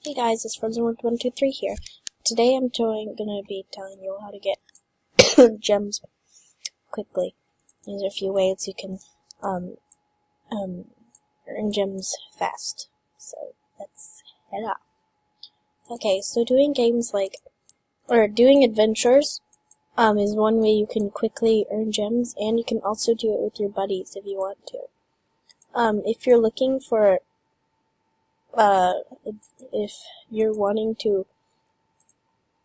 Hey guys, it's Frozen123 here. Today I'm gonna be telling you how to get gems quickly. There's a few ways you can earn gems fast. So let's head off. Okay, so doing adventures is one way you can quickly earn gems, and you can also do it with your buddies if you want to. If you're looking for if you're wanting to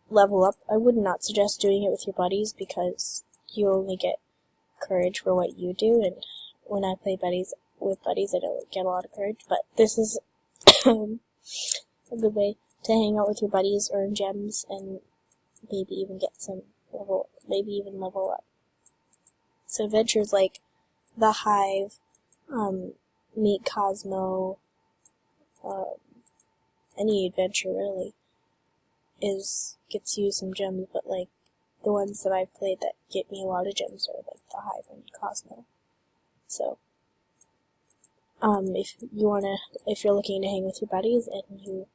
level up, I would not suggest doing it with your buddies because you only get courage for what you do, and when I play with buddies I don't get a lot of courage, but this is a good way to hang out with your buddies, earn gems, and maybe even level up. So adventures like The Hive, Meet Cosmo, any adventure really gets you some gems, but like the ones that I've played that get me a lot of gems are like The Hive and Cosmo. So if you're looking to hang with your buddies and you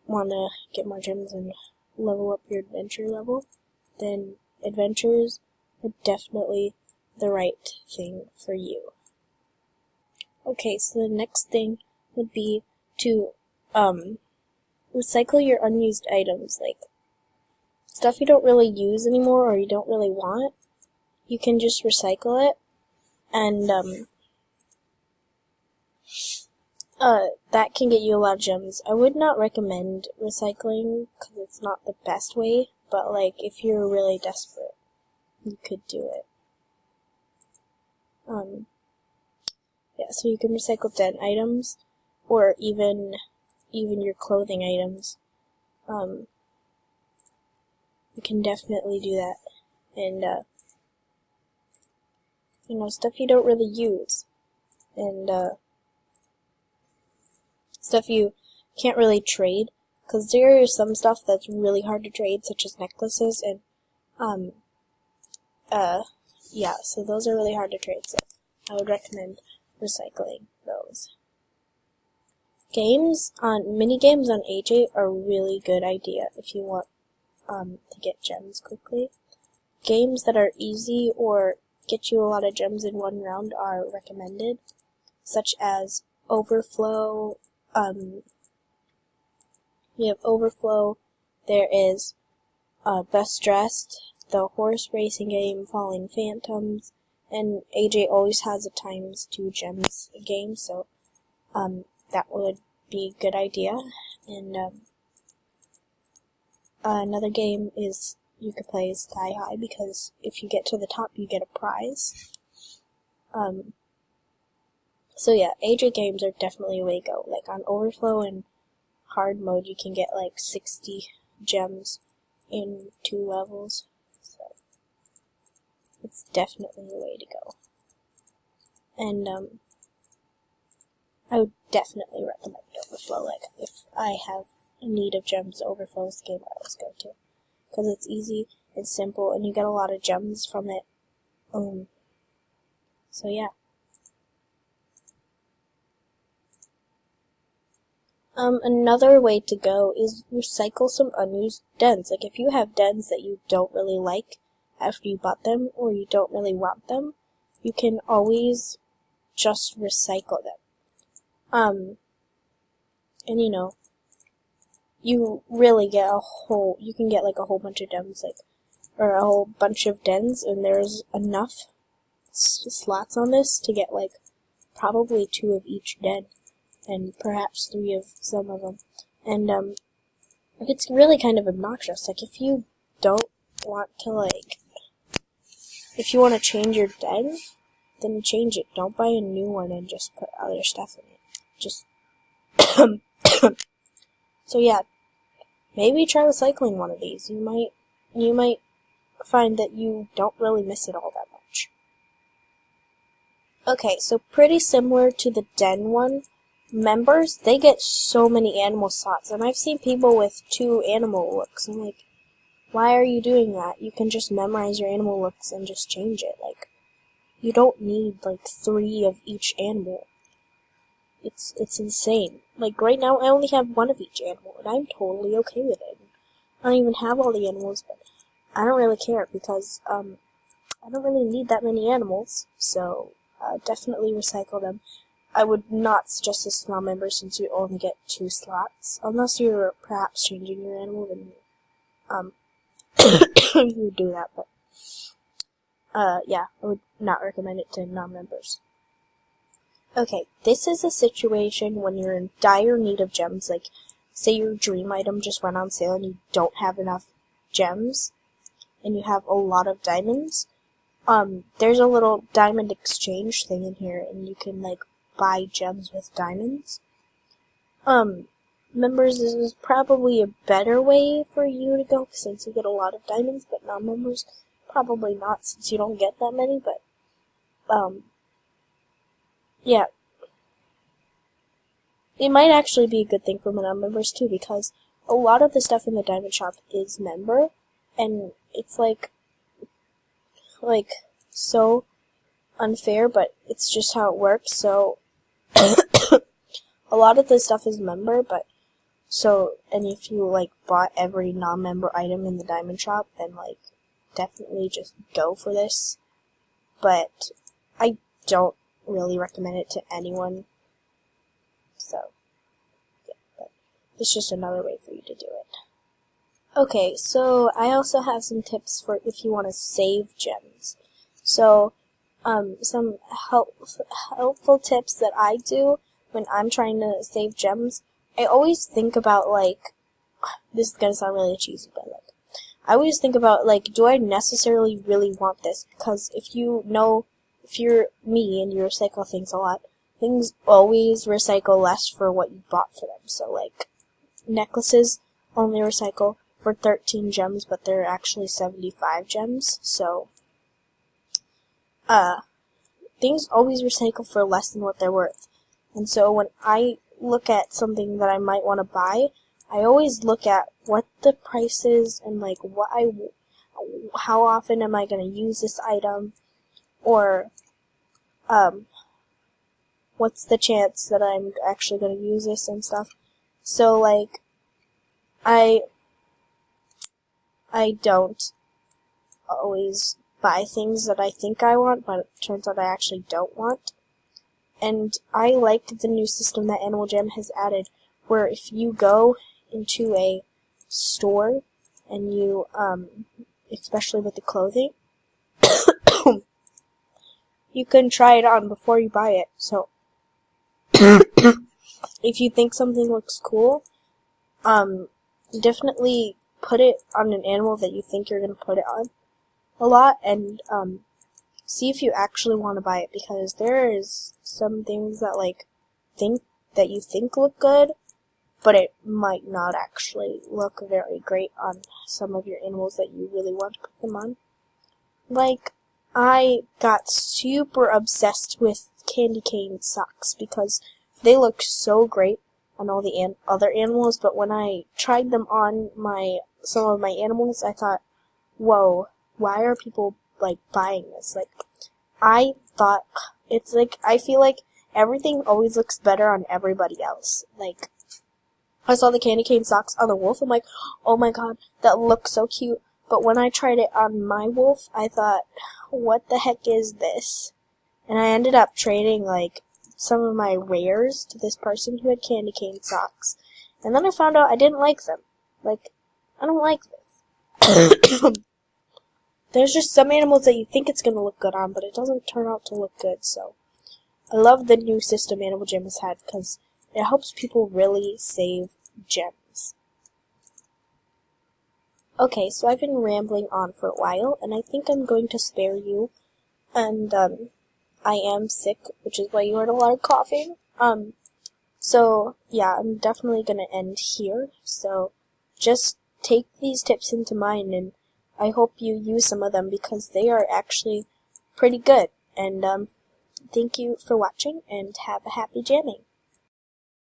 wanna get more gems and level up your adventure level, then adventures are definitely the right thing for you. Okay, so the next thing would be to recycle your unused items, like stuff you don't really use anymore or you don't really want. You can just recycle it, and that can get you a lot of gems. I would not recommend recycling because it's not the best way, but like if you're really desperate, you could do it. Yeah, so you can recycle dead items, or even your clothing items. You can definitely do that, and stuff you don't really use, and stuff you can't really trade, because there is some stuff that's really hard to trade, such as necklaces, and yeah, so those are really hard to trade, so I would recommend recycling those. Mini games on AJ are a really good idea if you want to get gems quickly. Games that are easy or get you a lot of gems in one round are recommended, such as Overflow. We have Overflow. There is Best Dressed, the horse racing game, Falling Phantoms, and AJ always has a ×2 gems game, so that would be a good idea. And another game you could play is Sky High, because if you get to the top you get a prize. So yeah, AJ games are definitely a way to go. Like on Overflow and hard mode you can get like 60 gems in 2 levels, so it's definitely a way to go. And I would definitely recommend Overflow. Like if I have a need of gems, Overflow is the game I always go to, because it's easy, it's simple, and you get a lot of gems from it. So yeah. Another way to go is recycle some unused dens. Like if you have dens that you don't really like after you bought them, or you don't really want them, you can always just recycle them. And you really get you can get like a whole bunch of dens, or a whole bunch of dens, and there's enough slots on this to get like probably 2 of each den, and perhaps 3 of some of them. And it's really kind of obnoxious. Like if you don't want to if you want to change your den, then change it. Don't buy a new one and just put other stuff in it. Just so yeah, maybe try recycling one of these. You might find that you don't really miss it all that much. Okay, so pretty similar to the den one, members, they get so many animal slots, and I've seen people with 2 animal looks. I'm like, why are you doing that? You can just memorize your animal looks and just change it. Like, you don't need like 3 of each animal. It's insane. Like, right now, I only have one of each animal, and I'm totally okay with it. I don't even have all the animals, but I don't really care, because, I don't really need that many animals, so, definitely recycle them. I would not suggest this to non-members, since you only get 2 slots, unless you're perhaps changing your animal, then you would do that, but, yeah, I would not recommend it to non-members. Okay, this is a situation when you're in dire need of gems, like, say your dream item just went on sale and you don't have enough gems, and you have a lot of diamonds. There's a little diamond exchange thing in here, and you can, like, buy gems with diamonds. Members, this is probably a better way for you to go, since you get a lot of diamonds, but non-members, probably not, since you don't get that many, but, yeah. It might actually be a good thing for non-members, too, because a lot of the stuff in the diamond shop is member, and it's, like, so unfair, but it's just how it works, so, a lot of the stuff is member, but, so, and if you, like, bought every non-member item in the diamond shop, then, like, definitely just go for this, but I don't really recommend it to anyone, so, yeah, but it's just another way for you to do it. Okay, so I also have some tips for if you want to save gems. So, some helpful tips that I do when I'm trying to save gems. I always think about, like, this is gonna sound really cheesy, but, like, I always think about, like, do I necessarily really want this? Because if you're me and you recycle things a lot, things always recycle less for what you bought for them. So, like, necklaces only recycle for 13 gems, but they're actually 75 gems, so, things always recycle for less than what they're worth. And so when I look at something that I might want to buy, I always look at what the price is and, like, how often am I going to use this item, or, what's the chance that I'm actually going to use this and stuff. So, like, I don't always buy things that I think I want, but it turns out I actually don't want. And I like the new system that Animal Jam has added, where if you go into a store and you, especially with the clothing, you can try it on before you buy it. So, if you think something looks cool, definitely put it on an animal that you think you're going to put it on a lot, and, see if you actually want to buy it, because there is some things that, like, you think look good, but it might not actually look very great on some of your animals that you really want to put them on. Like, I got super obsessed with candy cane socks, because they looked so great on all the other animals, but when I tried them on some of my animals, I thought, whoa, why are people, like, buying this? Like, I thought, it's like, I feel like everything always looks better on everybody else. Like, I saw the candy cane socks on the wolf, I'm like, oh my god, that looks so cute. But when I tried it on my wolf, I thought, what the heck is this? And I ended up trading, like, some of my rares to this person who had candy cane socks. And then I found out I didn't like them. Like, I don't like this. There's just some animals that you think it's going to look good on, but it doesn't turn out to look good, so. I love the new system Animal Jam has had, because it helps people really save gems. Okay, so I've been rambling on for a while, and I think I'm going to spare you, and, I am sick, which is why you heard a lot of coughing. So, yeah, I'm definitely gonna end here, so just take these tips into mind, and I hope you use some of them, because they are actually pretty good. And, thank you for watching, and have a happy jamming.